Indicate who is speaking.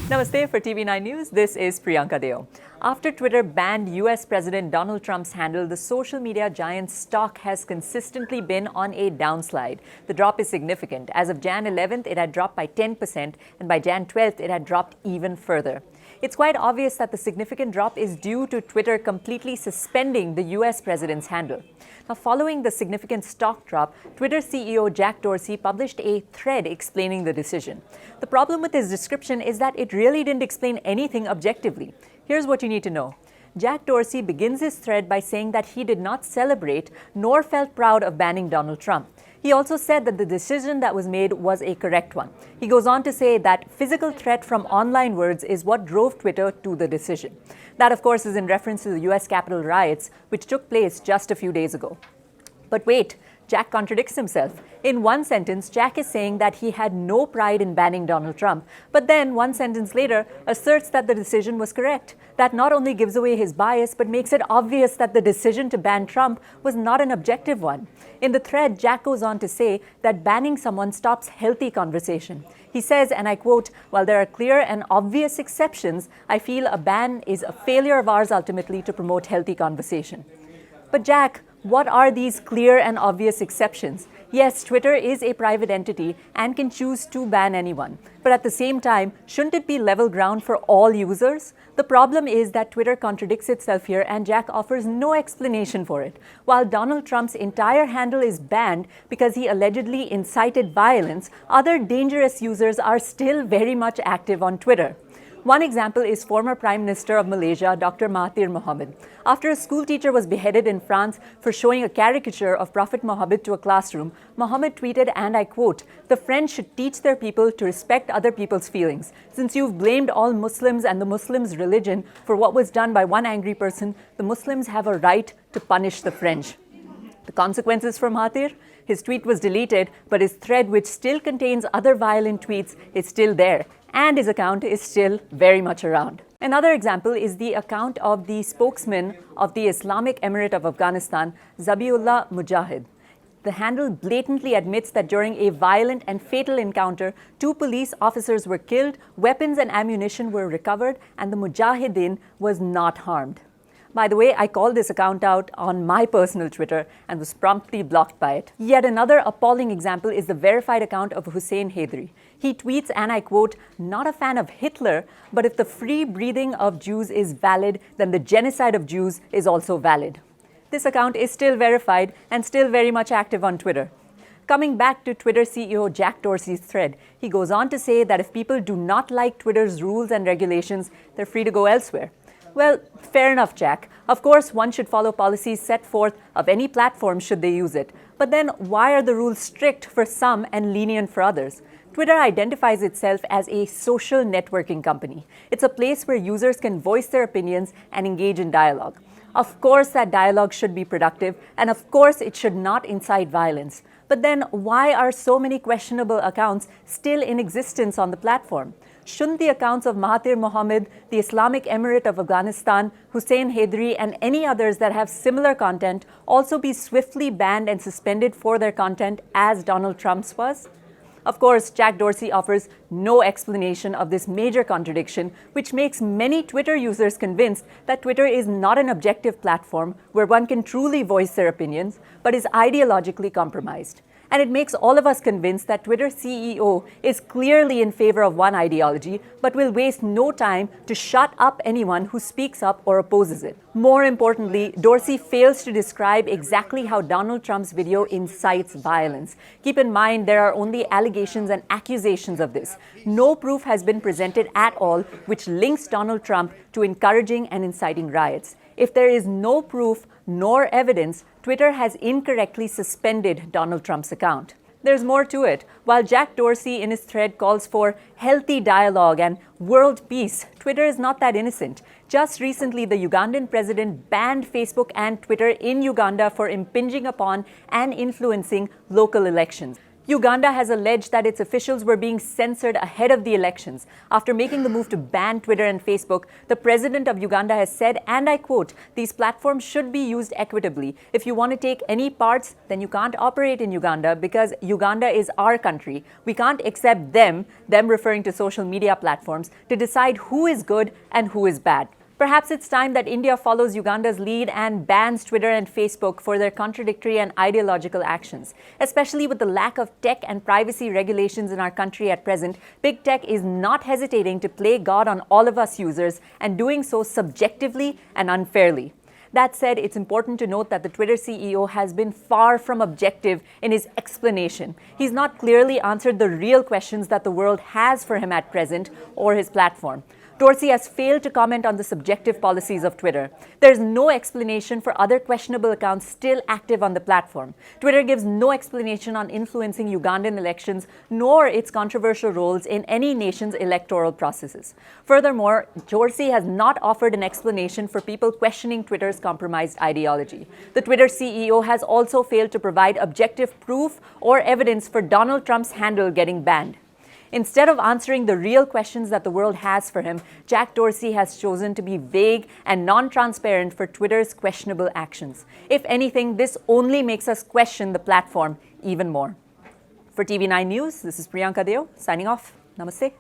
Speaker 1: Namaste for TV9 News. This is Priyanka Deo. After Twitter banned US President Donald Trump's handle, the social media giant's stock has consistently been on a downslide. The drop is significant. As of Jan 11th, it had dropped by 10%, and by Jan 12th, it had dropped even further. It's quite obvious that the significant drop is due to Twitter completely suspending the US president's handle. Now, following the significant stock drop, Twitter CEO Jack Dorsey published a thread explaining the decision. The problem with his description is that it really didn't explain anything objectively. Here's what you need to know. Jack Dorsey begins his thread by saying that he did not celebrate nor felt proud of banning Donald Trump. He also said that the decision that was made was a correct one. He goes on to say that physical threat from online words is what drove Twitter to the decision. That, of course, is in reference to the US Capitol riots, which took place just a few days ago. But wait, Jack contradicts himself. In one sentence, Jack is saying that he had no pride in banning Donald Trump, but then one sentence later asserts that the decision was correct. That not only gives away his bias, but makes it obvious that the decision to ban Trump was not an objective one. In the thread, Jack goes on to say that banning someone stops healthy conversation. He says, and I quote, "While there are clear and obvious exceptions, I feel a ban is a failure of ours ultimately to promote healthy conversation." But Jack, what are these clear and obvious exceptions? Yes, Twitter is a private entity and can choose to ban anyone. But at the same time, shouldn't it be level ground for all users? The problem is that Twitter contradicts itself here and Jack offers no explanation for it. While Donald Trump's entire handle is banned because he allegedly incited violence, other dangerous users are still very much active on Twitter. One example is former Prime Minister of Malaysia, Dr. Mahathir Mohamad. After a school teacher was beheaded in France for showing a caricature of Prophet Muhammad to a classroom, Mohamad tweeted, and I quote, "The French should teach their people to respect other people's feelings. Since you've blamed all Muslims and the Muslims' religion for what was done by one angry person, the Muslims have a right to punish the French." The consequences for Mahathir? His tweet was deleted, but his thread, which still contains other violent tweets, is still there. And his account is still very much around. Another example is the account of the spokesman of the Islamic Emirate of Afghanistan, Zabiullah Mujahid. The handle blatantly admits that during a violent and fatal encounter, 2 police officers were killed, weapons and ammunition were recovered, and the Mujahideen was not harmed. By the way, I called this account out on my personal Twitter and was promptly blocked by it. Yet another appalling example is the verified account of Hussein Heydari. He tweets, and I quote, "Not a fan of Hitler, but if the free breathing of Jews is valid, then the genocide of Jews is also valid." This account is still verified and still very much active on Twitter. Coming back to Twitter CEO Jack Dorsey's thread, he goes on to say that if people do not like Twitter's rules and regulations, they're free to go elsewhere. Well, fair enough, Jack. Of course, one should follow policies set forth of any platform should they use it. But then why are the rules strict for some and lenient for others? Twitter identifies itself as a social networking company. It's a place where users can voice their opinions and engage in dialogue. Of course, that dialogue should be productive, and of course, it should not incite violence. But then why are so many questionable accounts still in existence on the platform? Shouldn't the accounts of Mahathir Mohamad, the Islamic Emirate of Afghanistan, Hussein Heydari, and any others that have similar content also be swiftly banned and suspended for their content as Donald Trump's was? Of course, Jack Dorsey offers no explanation of this major contradiction, which makes many Twitter users convinced that Twitter is not an objective platform where one can truly voice their opinions, but is ideologically compromised. And it makes all of us convinced that Twitter CEO is clearly in favor of one ideology, but will waste no time to shut up anyone who speaks up or opposes it. More importantly, Dorsey fails to describe exactly how Donald Trump's video incites violence. Keep in mind, there are only allegations and accusations of this. No proof has been presented at all which links Donald Trump to encouraging and inciting riots. If there is no proof nor evidence, Twitter has incorrectly suspended Donald Trump's account. There's more to it. While Jack Dorsey in his thread calls for healthy dialogue and world peace, Twitter is not that innocent. Just recently, the Ugandan president banned Facebook and Twitter in Uganda for impinging upon and influencing local elections. Uganda has alleged that its officials were being censored ahead of the elections. After making the move to ban Twitter and Facebook, the president of Uganda has said, and I quote, "These platforms should be used equitably. If you want to take any parts, then you can't operate in Uganda because Uganda is our country. We can't accept them referring to social media platforms, to decide who is good and who is bad." Perhaps it's time that India follows Uganda's lead and bans Twitter and Facebook for their contradictory and ideological actions. Especially with the lack of tech and privacy regulations in our country at present, big tech is not hesitating to play God on all of us users and doing so subjectively and unfairly. That said, it's important to note that the Twitter CEO has been far from objective in his explanation. He's not clearly answered the real questions that the world has for him at present or his platform. Dorsey has failed to comment on the subjective policies of Twitter. There's no explanation for other questionable accounts still active on the platform. Twitter gives no explanation on influencing Ugandan elections nor its controversial roles in any nation's electoral processes. Furthermore, Dorsey has not offered an explanation for people questioning Twitter's compromised ideology. The Twitter CEO has also failed to provide objective proof or evidence for Donald Trump's handle getting banned. Instead of answering the real questions that the world has for him, Jack Dorsey has chosen to be vague and non-transparent for Twitter's questionable actions. If anything, this only makes us question the platform even more. For TV9 News, this is Priyanka Deo, signing off. Namaste.